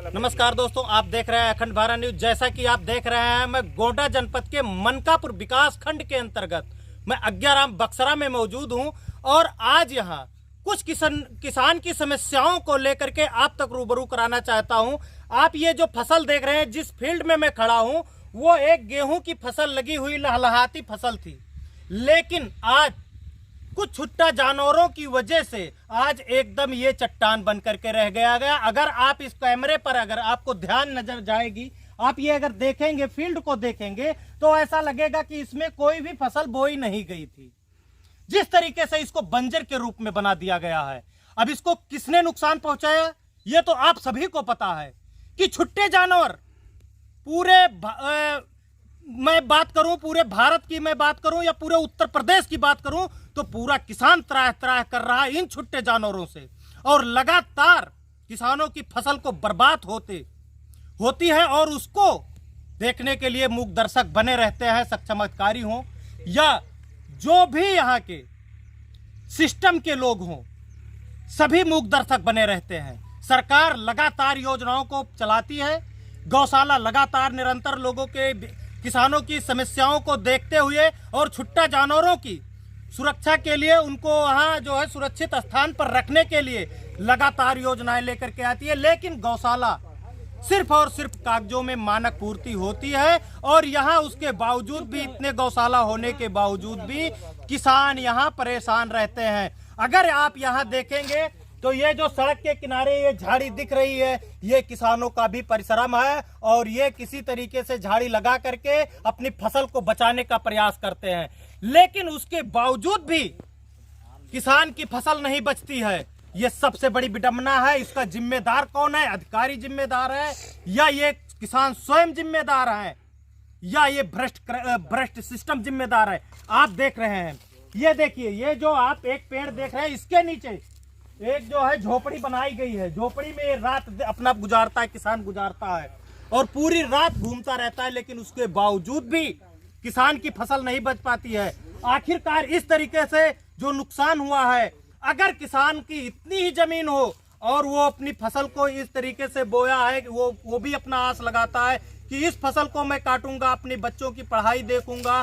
नमस्कार दोस्तों, आप देख रहे हैं अखंड भारत न्यूज। जैसा कि आप देख रहे हैं, मैं गोंडा जनपद के मनकापुर विकास खंड के अंतर्गत मैं अज्ञाराम बक्सरा में मौजूद हूं और आज यहां कुछ किसान की समस्याओं को लेकर के आप तक रूबरू कराना चाहता हूं। आप ये जो फसल देख रहे हैं, जिस फील्ड में मैं खड़ा हूं, वो एक गेहूं की फसल लगी हुई लहलहाती फसल थी, लेकिन आज कुछ छुट्टा जानवरों की वजह से आज एकदम ये चट्टान बन करके रह गया। अगर आप इस कैमरे पर अगर आपको ध्यान नजर जाएगी, आप ये अगर देखेंगे, फील्ड को देखेंगे, तो ऐसा लगेगा कि इसमें कोई भी फसल बोई नहीं गई थी। जिस तरीके से इसको बंजर के रूप में बना दिया गया है, अब इसको किसने नुकसान पहुंचाया ये तो आप सभी को पता है कि छुट्टे जानवर पूरे मैं बात करूं, पूरे भारत की मैं बात करूं या पूरे उत्तर प्रदेश की बात करूं, तो पूरा किसान त्राह त्राह कर रहा है इन छुट्टे जानवरों से। और लगातार किसानों की फसल को बर्बाद होती है और उसको देखने के लिए मूक दर्शक बने रहते हैं, सक्षम अधिकारी हों या जो भी यहाँ के सिस्टम के लोग हों, सभी मूक दर्शक बने रहते हैं। सरकार लगातार योजनाओं को चलाती है, गौशाला लगातार निरंतर लोगों के किसानों की समस्याओं को देखते हुए और छुट्टा जानवरों की सुरक्षा के लिए उनको वहाँ जो है सुरक्षित स्थान पर रखने के लिए लगातार योजनाएं लेकर के आती है। लेकिन गौशाला सिर्फ और सिर्फ कागजों में मानक पूर्ति होती है और यहाँ उसके बावजूद भी, इतने गौशाला होने के बावजूद भी किसान यहाँ परेशान रहते हैं। अगर आप यहाँ देखेंगे तो ये जो सड़क के किनारे ये झाड़ी दिख रही है, ये किसानों का भी परिश्रम है और ये किसी तरीके से झाड़ी लगा करके अपनी फसल को बचाने का प्रयास करते हैं, लेकिन उसके बावजूद भी किसान की फसल नहीं बचती है। ये सबसे बड़ी विडंबना है। इसका जिम्मेदार कौन है? अधिकारी जिम्मेदार है या ये किसान स्वयं जिम्मेदार है या ये भ्रष्ट सिस्टम जिम्मेदार है? आप देख रहे हैं, ये देखिए, ये जो आप एक पेड़ देख रहे हैं, इसके नीचे एक जो है झोपड़ी बनाई गई है। झोपड़ी में रात अपना गुजारता है, किसान गुजारता है और पूरी रात घूमता रहता है, लेकिन उसके बावजूद भी किसान की फसल नहीं बच पाती है। आखिरकार इस तरीके से जो नुकसान हुआ है, अगर किसान की इतनी ही जमीन हो और वो अपनी फसल को इस तरीके से बोया है, वो भी अपना आस लगाता है कि इस फसल को मैं काटूंगा, अपने बच्चों की पढ़ाई देखूंगा,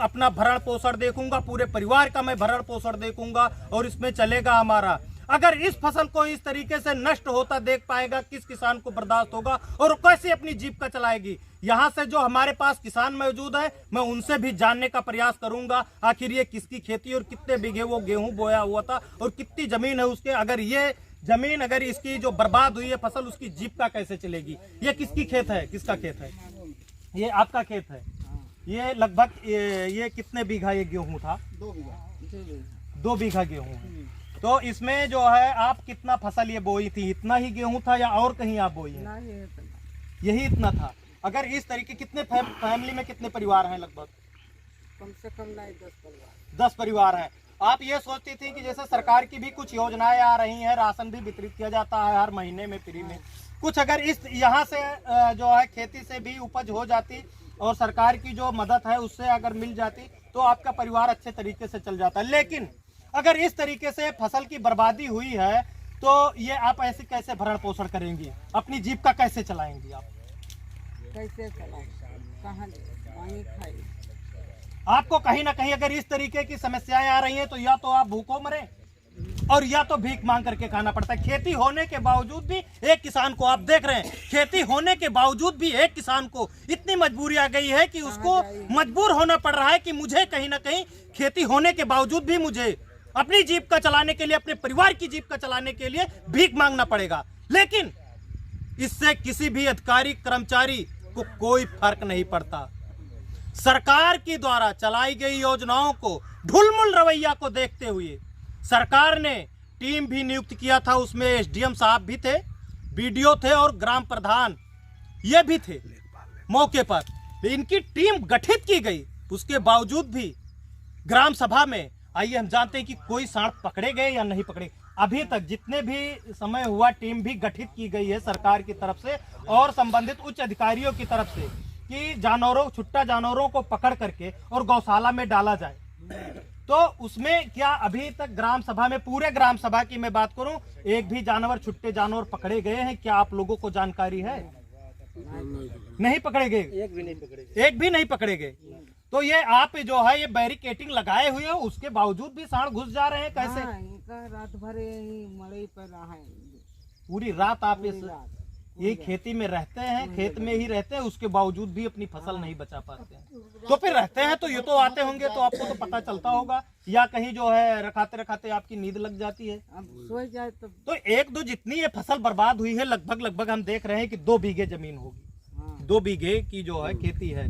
अपना भरण पोषण देखूंगा, पूरे परिवार का मैं भरण पोषण देखूंगा और इसमें चलेगा हमारा। अगर इस फसल को इस तरीके से नष्ट होता देख पाएगा, किस किसान को बर्दाश्त होगा और कैसे अपनी जीविका चलाएगी? यहाँ से जो हमारे पास किसान मौजूद है, मैं उनसे भी जानने का प्रयास करूंगा आखिर ये किसकी खेती और कितने बीघे वो गेहूं बोया हुआ था और कितनी जमीन है उसके। अगर ये जमीन, अगर इसकी जो बर्बाद हुई है फसल, उसकी जीविका कैसे चलेगी? ये किसकी खेत है? किसका खेत है? ये आपका खेत है। ये लगभग ये कितने बीघा ये गेहूं था? 2 बीघा गेहूं है। तो इसमें जो है आप कितना फसल ये बोई थी? इतना ही गेहूं था या और कहीं आप बोई है? यही इतना था। अगर इस तरीके, कितने फैमिली में कितने परिवार हैं? लगभग कम से कम नहीं 10 परिवार हैं। आप ये सोचती थी कि जैसे सरकार की भी कुछ योजनाएं आ रही हैं, राशन भी वितरित किया जाता है हर महीने में फ्री में, कुछ अगर इस यहाँ से जो है खेती से भी उपज हो जाती और सरकार की जो मदद है उससे अगर मिल जाती तो आपका परिवार अच्छे तरीके से चल जाता है। लेकिन अगर इस तरीके से फसल की बर्बादी हुई है तो ये आप ऐसे कैसे भरण पोषण करेंगी? अपनी जीविका कैसे चलाएंगी आप? कैसे चलाएं? कहाँ खाएं? आपको कहीं ना कहीं अगर इस तरीके की समस्याएं आ रही हैं तो या तो आप भूखों मरे और या तो भीख मांग करके खाना पड़ता है। खेती होने के बावजूद भी एक किसान को, आप देख रहे हैं, खेती होने के बावजूद भी एक किसान को इतनी मजबूरी आ गई है कि उसको मजबूर होना पड़ रहा है कि मुझे कहीं ना कहीं खेती होने के बावजूद भी मुझे अपनी जीविका चलाने के लिए, अपने परिवार की जीविका चलाने के लिए भीख मांगना पड़ेगा। लेकिन इससे किसी भी अधिकारी कर्मचारी को कोई फर्क नहीं पड़ता। सरकार की द्वारा चलाई गई योजनाओं को, ढुलमुल रवैया को देखते हुए सरकार ने टीम भी नियुक्त किया था। उसमें एसडीएम साहब भी थे, बीडीओ थे और ग्राम प्रधान ये भी थे मौके पर। इनकी टीम गठित की गई, उसके बावजूद भी ग्राम सभा में, आइए हम जानते हैं कि कोई सांड पकड़े गए या नहीं पकड़े। अभी तक जितने भी समय हुआ, टीम भी गठित की गई है सरकार की तरफ से और संबंधित उच्च अधिकारियों की तरफ से कि छुट्टा जानवरों को पकड़ करके और गौशाला में डाला जाए। तो उसमें क्या अभी तक ग्राम सभा में, पूरे ग्राम सभा की मैं बात करूं, एक भी जानवर, छुट्टे जानवर पकड़े गए हैं? क्या आप लोगों को जानकारी है? नहीं पकड़े गए, एक भी नहीं पकड़े गए। तो ये आप जो है ये बैरिकेटिंग लगाए हुए हो, उसके बावजूद भी सांड घुस जा रहे हैं कैसे? हाँ, इनका रात भर यही मड़ई पर रहा है। पूरी रात आप इस यही खेती में रहते हैं, खेत में ही रहते हैं, उसके बावजूद भी अपनी फसल नहीं बचा पाते हैं। तो फिर रहते हैं तो ये तो आते होंगे, तो आपको तो पता चलता होगा, या कहीं जो है रखाते रखाते आपकी नींद लग जाती है। अब सो जाए तो एक दो जितनी ये फसल बर्बाद हुई है, लगभग हम देख रहे हैं कि 2 बीघे जमीन होगी। हाँ। 2 बीघे की जो है खेती है,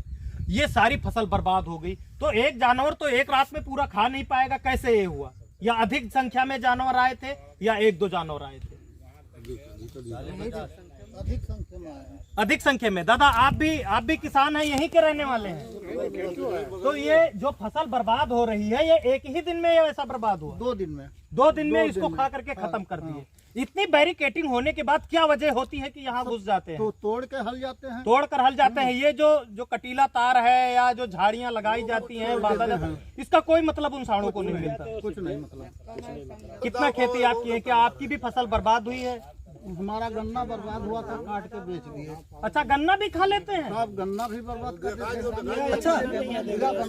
ये सारी फसल बर्बाद हो गई। तो एक जानवर तो एक रात में पूरा खा नहीं पाएगा, कैसे ये हुआ? या अधिक संख्या में जानवर आए थे या 1-2 जानवर आए थे? अधिक संख्या में। दादा आप भी किसान हैं, यहीं के रहने वाले हैं? तो ये जो फसल बर्बाद हो रही है, ये एक ही दिन में ये ऐसा बर्बाद हुआ? 2 दिन में। 2 दिन में इसको खा करके खत्म कर दिए। इतनी बैरिकेटिंग होने के बाद क्या वजह होती है कि यहाँ घुस जाते हैं? तो तोड़ के हल जाते हैं। तोड़ कर हल जाते हैं। ये जो कटीला तार है या जो झाड़ियाँ लगाई जाती हैं, बांधा जाता है, इसका कोई मतलब उन सांडों को नहीं मिलता। कुछ नहीं मतलब। कितना खेती आपकी है? क्या आपकी भी फसल बर्बाद हुई है? हमारा गन्ना बर्बाद हुआ था, काट के बेच दिए। अच्छा, गन्ना भी खा लेते हैं? आप गन्ना भी बर्बाद कर देते हैं। अच्छा,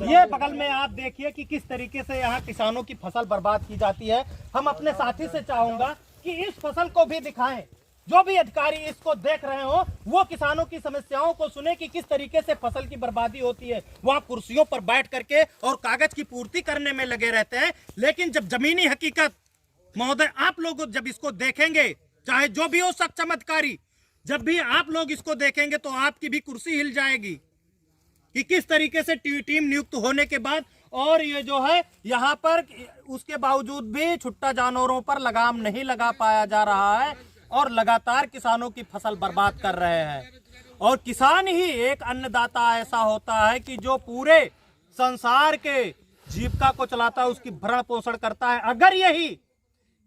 ये बगल में आप देखिए कि किस तरीके से यहाँ किसानों की फसल बर्बाद की जाती है। हम अपने साथी से चाहूंगा कि इस फसल को भी दिखाएं, जो भी अधिकारी इसको देख रहे हो वो किसानों की समस्याओं को सुने कि किस तरीके से फसल की बर्बादी होती है। वहाँ कुर्सियों पर बैठ करके और कागज की पूर्ति करने में लगे रहते हैं, लेकिन जब जमीनी हकीकत, महोदय आप लोग जब इसको देखेंगे, चाहे जो भी हो सक्षम अधिकारी, जब भी आप लोग इसको देखेंगे तो आपकी भी कुर्सी हिल जाएगी कि किस तरीके से टीम नियुक्त होने के बाद, और ये जो है यहाँ पर उसके बावजूद भी छुट्टा जानवरों पर लगाम नहीं लगा पाया जा रहा है और लगातार किसानों की फसल बर्बाद कर रहे हैं। और किसान ही एक अन्नदाता ऐसा होता है कि जो पूरे संसार के जीविका को चलाता है, उसकी भरण पोषण करता है। अगर यही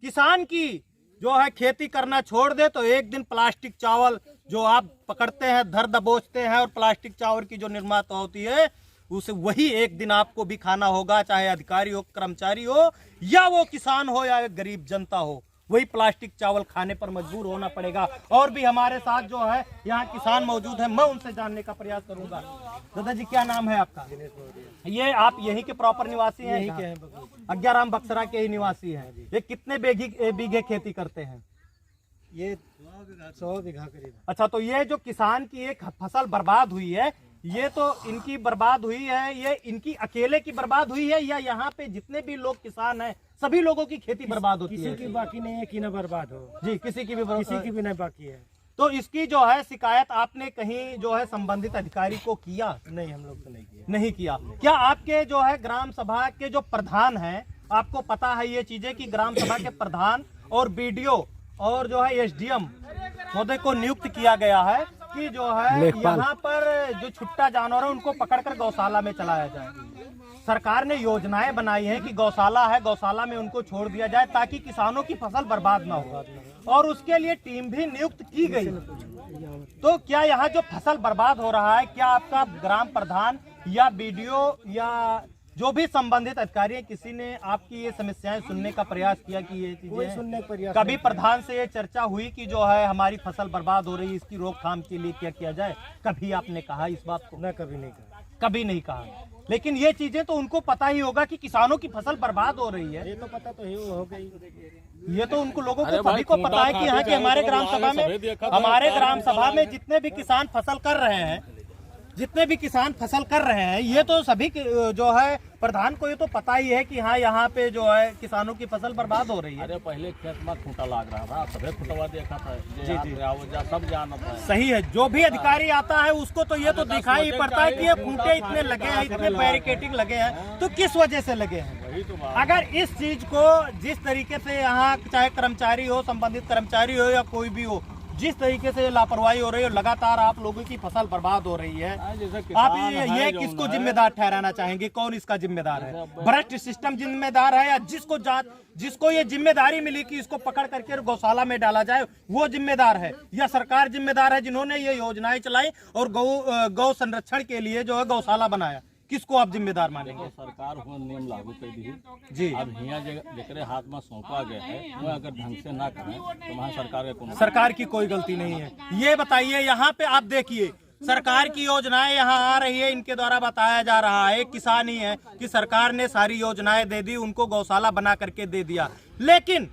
किसान की जो है खेती करना छोड़ दे तो एक दिन प्लास्टिक चावल जो आप पकड़ते हैं, धर दबोचते हैं, और प्लास्टिक चावल की जो निर्माता होती है, उसे वही एक दिन आपको भी खाना होगा, चाहे अधिकारी हो, कर्मचारी हो, या वो किसान हो या गरीब जनता हो, वही प्लास्टिक चावल खाने पर मजबूर होना पड़ेगा। और भी हमारे साथ जो है यहाँ किसान मौजूद है, मैं उनसे जानने का प्रयास करूंगा। दादाजी क्या नाम है आपका? ये आप यहीं के प्रॉपर निवासी हैं? यहीं के हैं, अग्याराम बक्सरा के ही निवासी हैं। ये कितने बीघे खेती करते हैं? ये 100 बीघा करीब। अच्छा, तो ये जो किसान की एक फसल बर्बाद हुई है, ये तो इनकी बर्बाद हुई है, ये इनकी अकेले की बर्बाद हुई है या यहाँ पे जितने भी लोग किसान हैं सभी लोगों की खेती बर्बाद होती है? किसी की बाकी नहीं है कि ना बर्बाद हो जी, किसी की भी नहीं बाकी है। तो इसकी जो है शिकायत आपने कहीं जो है संबंधित अधिकारी को किया? नहीं, हम लोग तो नहीं किया। क्या आपके जो है ग्राम सभा के जो प्रधान हैं, आपको पता है ये चीजें कि ग्राम सभा के प्रधान और बीडीओ और जो है एसडीएम महोदय को नियुक्त किया गया है कि जो है यहाँ पर जो छुट्टा जानवर है उनको पकड़कर गौशाला में चलाया जाए। सरकार ने योजनाएं बनाई है कि गौशाला है, गौशाला में उनको छोड़ दिया जाए ताकि किसानों की फसल बर्बाद ना हो, और उसके लिए टीम भी नियुक्त की गई। तो क्या यहाँ जो फसल बर्बाद हो रहा है, क्या आपका ग्राम प्रधान या बीडीओ या जो भी संबंधित अधिकारी है, किसी ने आपकी ये समस्याएं सुनने का प्रयास किया कि ये चीजें सुनने का प्रयास? कभी प्रधान से ये चर्चा हुई कि जो है हमारी फसल बर्बाद हो रही है, इसकी रोकथाम के लिए क्या किया जाए? कभी आपने कहा इस बात को? ना, कभी नहीं कहा। कभी नहीं कहा। लेकिन ये चीजें तो उनको पता ही होगा कि किसानों की फसल बर्बाद हो रही है। ये तो पता तो हो गई। ये तो उनको लोगों को सभी को पता है कि यहाँ के हमारे ग्राम सभा में जितने भी किसान फसल कर रहे हैं, ये तो सभी जो है प्रधान को ये तो पता ही है कि हाँ यहाँ पे जो है किसानों की फसल बर्बाद हो रही है। अरे पहले खेत में खूंटा लग रहा था, सभी खूंटवा देखा था। जी, सब जानता है। सही है, जो भी अधिकारी आता है उसको तो ये तो दिखाई पड़ता है कि ये खूंटे इतने लगे हैं, इतने बैरिकेटिंग लगे हैं, तो किस वजह से लगे हैं? अगर इस चीज को जिस तरीके से यहाँ चाहे कर्मचारी हो, संबंधित कर्मचारी हो या कोई भी हो, जिस तरीके से लापरवाही हो रही है, लगातार आप लोगों की फसल बर्बाद हो रही है, आप ये किसको जिम्मेदार ठहराना चाहेंगे? कौन इसका जिम्मेदार है? भ्रष्ट सिस्टम जिम्मेदार है, या जिसको ये जिम्मेदारी मिली कि इसको पकड़ करके गौशाला में डाला जाए वो जिम्मेदार है, या सरकार जिम्मेदार है जिन्होंने ये योजनाएं चलाई और गौ संरक्षण के लिए जो है गौशाला बनाया? किसको आप जिम्मेदार मानेंगे? देखो, सरकार हुआ नियम लागू कर दी जी। अब हियाँ जेकरे हाथ में सौंपा गया है वो अगर ढंग से ना करें तो वहाँ सरकार का कोनो सरकार की कोई गलती नहीं है। ये बताइए, यहाँ पे आप देखिए सरकार की योजनाएं यहाँ आ रही है, इनके द्वारा बताया जा रहा है किसान ही है कि सरकार ने सारी योजनाएं दे दी, उनको गौशाला बना करके दे दिया, लेकिन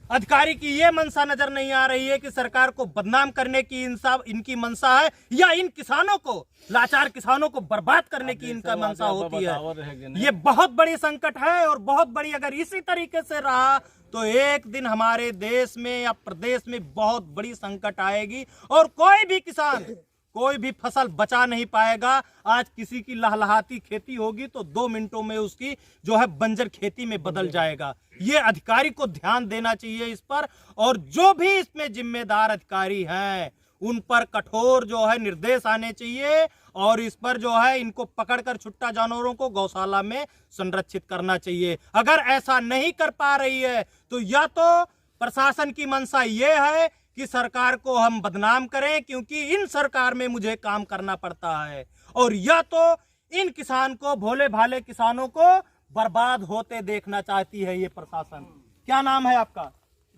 अधिकारी की ये मंशा नजर नहीं आ रही है कि सरकार को बदनाम करने की इनकी मंशा है या इन किसानों को, लाचार किसानों को बर्बाद करने की इनका मंशा होती है। ये बहुत बड़ी संकट है और बहुत बड़ी, अगर इसी तरीके से रहा तो एक दिन हमारे देश में या प्रदेश में बहुत बड़ी संकट आएगी और कोई भी किसान कोई भी फसल बचा नहीं पाएगा। आज किसी की लहलहाती खेती होगी तो 2 मिनटों में उसकी जो है बंजर खेती में बदल जाएगा। ये अधिकारी को ध्यान देना चाहिए इस पर, और जो भी इसमें जिम्मेदार अधिकारी हैं उन पर कठोर जो है निर्देश आने चाहिए और इस पर जो है इनको पकड़कर छुट्टा जानवरों को गौशाला में संरक्षित करना चाहिए। अगर ऐसा नहीं कर पा रही है तो या तो प्रशासन की मंशा ये है कि सरकार को हम बदनाम करें क्योंकि इन सरकार में मुझे काम करना पड़ता है, और या तो इन किसान को, भोले भाले किसानों को बर्बाद होते देखना चाहती है ये प्रशासन। क्या नाम है आपका?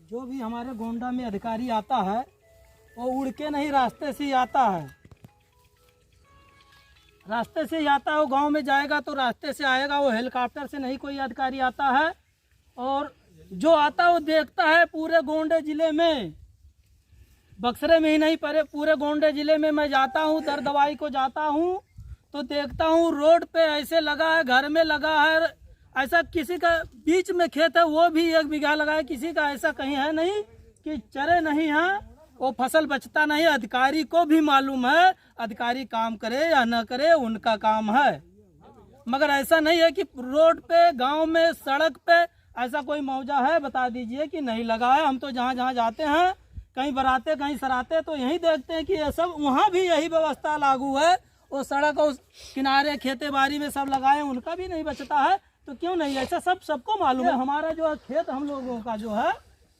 जो भी हमारे गोंडा में अधिकारी आता है वो उड़ के नहीं, रास्ते से ही आता है। रास्ते से ही आता है, वो गांव में जाएगा तो रास्ते से आएगा, वो हेलीकॉप्टर से नहीं कोई अधिकारी आता है। और जो आता है वो देखता है पूरे गोंडे जिले में, बक्सरे में ही नहीं पूरे गोंडे जिले में मैं जाता हूँ, दर दवाई को जाता हूँ तो देखता हूँ रोड पे ऐसे लगा है, घर में लगा है, ऐसा किसी का बीच में खेत है वो भी 1 बीघा लगा है, किसी का ऐसा कहीं है नहीं कि चरे नहीं है, वो फसल बचता नहीं। अधिकारी को भी मालूम है, अधिकारी काम करे या न करे उनका काम है, मगर ऐसा नहीं है कि रोड पे, गांव में, सड़क पे ऐसा कोई मौजा है बता दीजिए कि नहीं लगा है। हम तो जहाँ जहाँ जाते हैं, कहीं बराते कहीं सराते, तो यही देखते हैं कि ये सब, वहाँ भी यही व्यवस्था लागू है। वो सड़क और किनारे खेते बाड़ी में सब लगाए, उनका भी नहीं बचता है, तो क्यों नहीं? ऐसा सबको मालूम है। हमारा जो है खेत, हम लोगों का जो है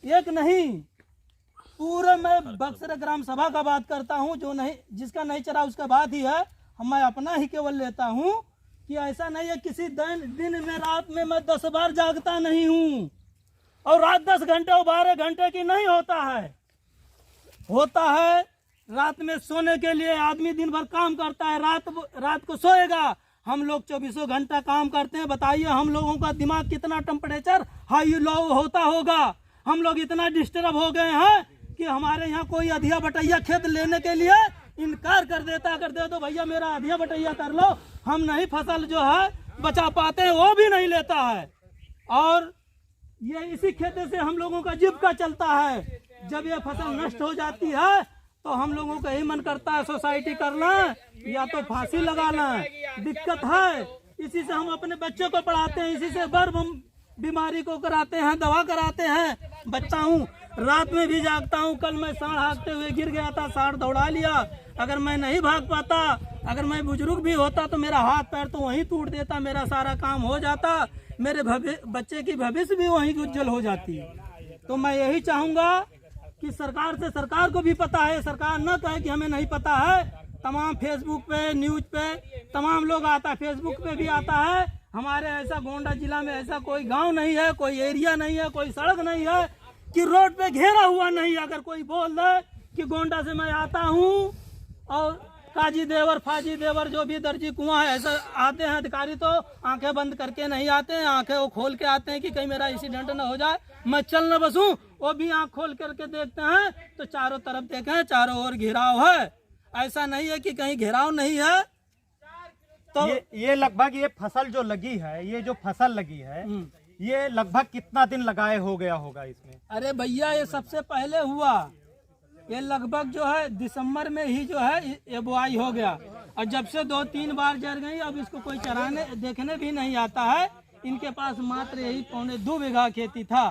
एक नहीं, पूरे मैं बक्सर ग्राम सभा का बात करता हूँ, जो नहीं, जिसका नहीं चरा उसका बात ही है, मैं अपना ही केवल लेता हूँ कि ऐसा नहीं है किसी दिन में, रात में मैं 10 बार जागता नहीं हूँ, और रात 10 घंटे और 12 घंटे की नहीं होता है। रात में सोने के लिए आदमी दिन भर काम करता है, रात को सोएगा। हम लोग 24 घंटा काम करते हैं। बताइए हम लोगों का दिमाग कितना टेम्परेचर हाई लो होता होगा। हम लोग इतना डिस्टर्ब हो गए हैं कि हमारे यहाँ कोई अधिया बटैया खेत लेने के लिए इनकार कर देता, अगर दे दो भैया मेरा अधिया बटैया कर लो, हम नहीं फसल जो है बचा पाते हैं, वो भी नहीं लेता है। और ये इसी खेते से हम लोगों का जीविका चलता है। जब ये फसल नष्ट हो जाती है तो हम लोगों का यही मन करता है सोसाइटी करना या तो फांसी लगाना। दिक्कत है, इसी से हम अपने बच्चों को पढ़ाते हैं, इसी से बर बीमारी को कराते हैं, दवा कराते हैं। बच्चा हूँ, रात में भी जागता हूँ। कल मैं सांड हाँकते हुए गिर गया था, सांड दौड़ा लिया। अगर मैं नहीं भाग पाता, अगर मैं बुजुर्ग भी होता तो मेरा हाथ पैर तो वहीं टूट देता, मेरा सारा काम हो जाता, मेरे बच्चे की भविष्य भी वहीं उज्जवल हो जाती। तो मैं यही चाहूँगा कि सरकार को भी पता है, सरकार न कहे कि हमें नहीं पता है। तमाम फेसबुक पे, न्यूज पे तमाम लोग आता है, फेसबुक पे भी आता है। हमारे ऐसा गोंडा जिला में ऐसा कोई गांव नहीं है, कोई एरिया नहीं है, कोई सड़क नहीं है कि रोड पे घेरा हुआ नहीं। अगर कोई बोल दे कि गोंडा से मैं आता हूँ और काजी देवर, फाजी देवर, जो भी दर्जी कुआं है, ऐसा आते हैं अधिकारी, तो आंखें बंद करके नहीं आते हैं, आंखें वो खोल के आते हैं कि कहीं मेरा एक्सीडेंट न हो जाए, मैं चल न बसूं। वो भी आंख खोल करके देखते हैं तो चारों तरफ देखें, चारों ओर घेराव है। ऐसा नहीं है कि कहीं घेराव नहीं है। तो ये लगभग ये फसल जो लगी है, ये जो फसल लगी है, ये लगभग कितना दिन लगाए हो गया होगा इसमें? अरे भैया, ये सबसे पहले हुआ, ये लगभग जो है दिसंबर में ही जो है ये बुआई हो गया, और जब से 2-3 बार जर गई। अब इसको कोई चराने देखने भी नहीं आता है। इनके पास मात्र यही 2.25 बीघा खेती था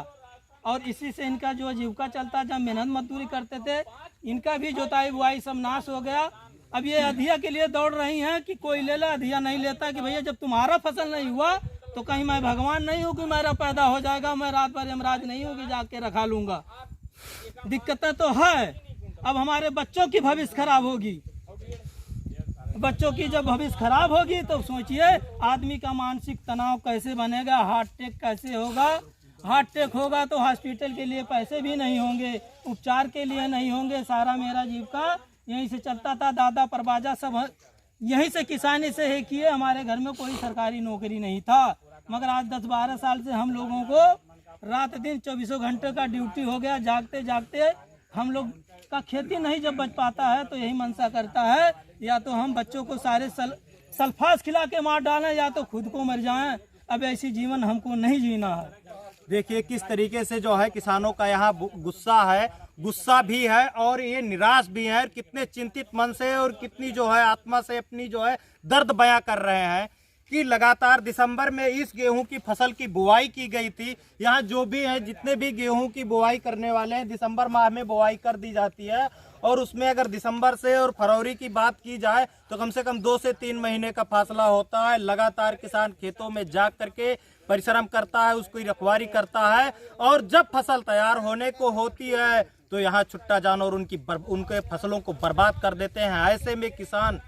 और इसी से इनका जो जीविका चलता। जब मेहनत मजदूरी करते थे, इनका भी जोताई बुआई सब नाश हो गया। अब ये अधिया के लिए दौड़ रही हैं कि कोई ले ला, अधिया नहीं लेता कि भैया जब तुम्हारा फसल नहीं हुआ तो कहीं मैं भगवान नहीं हूँ कि मेरा पैदा हो जाएगा, मैं रात भर यमराज नहीं हूँ कि जाके रखा लूंगा। दिक्कतें तो है, अब हमारे बच्चों की भविष्य खराब होगी। बच्चों की जब भविष्य खराब होगी तो सोचिए आदमी का मानसिक तनाव कैसे बनेगा, हार्ट अटैक कैसे होगा। हार्ट अटैक होगा तो हॉस्पिटल के लिए पैसे भी नहीं होंगे, उपचार के लिए नहीं होंगे। सारा मेरा जीविका यहीं से चलता था, दादा परबाजा सब यहीं से किसानी से ही किए। हमारे घर में कोई सरकारी नौकरी नहीं था, मगर आज 10-12 साल से हम लोगों को रात दिन 24 घंटे का ड्यूटी हो गया। जागते जागते हम लोग का खेती नहीं जब बच पाता है तो यही मनसा करता है या तो हम बच्चों को सारे सल्फास खिला के मार डालें या तो खुद को मर जाएं। अब ऐसी जीवन हमको नहीं जीना है। देखिए किस तरीके से जो है किसानों का यहाँ गुस्सा भी है और ये निराश भी है। कितने चिंतित मन से और कितनी जो है आत्मा से अपनी जो है दर्द बयां कर रहे हैं कि लगातार दिसंबर में इस गेहूं की फसल की बुआई की गई थी। यहाँ जो भी है जितने भी गेहूं की बुआई करने वाले हैं दिसंबर माह में बुआई कर दी जाती है और उसमें अगर दिसंबर से और फरवरी की बात की जाए तो कम से कम 2 से 3 महीने का फासला होता है। लगातार किसान खेतों में जाग करके परिश्रम करता है, उसकी रखवाली करता है और जब फसल तैयार होने को होती है तो यहाँ छुट्टा जानवर उनके फसलों को बर्बाद कर देते हैं। ऐसे में किसान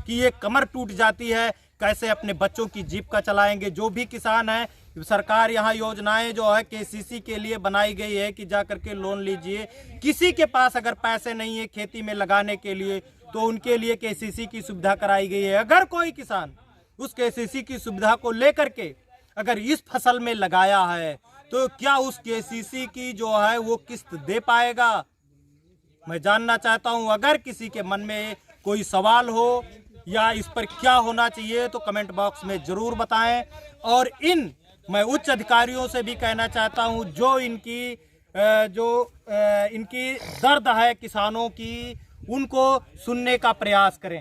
की ये कमर टूट जाती है, कैसे अपने बच्चों की जीविका चलाएंगे। जो भी किसान है, सरकार यहाँ योजनाएं जो है केसीसी के लिए बनाई गई है कि जा करके लोन लीजिए। किसी के पास अगर पैसे नहीं है खेती में लगाने के लिए तो उनके लिए केसीसी की सुविधा कराई गई है। अगर कोई किसान उस केसीसी की सुविधा को लेकर के अगर इस फसल में लगाया है तो क्या उस केसीसी की जो है वो किस्त दे पाएगा? मैं जानना चाहता हूं। अगर किसी के मन में कोई सवाल हो या इस पर क्या होना चाहिए तो कमेंट बॉक्स में जरूर बताएं। और मैं उच्च अधिकारियों से भी कहना चाहता हूं जो इनकी दर्द है किसानों की, उनको सुनने का प्रयास करें।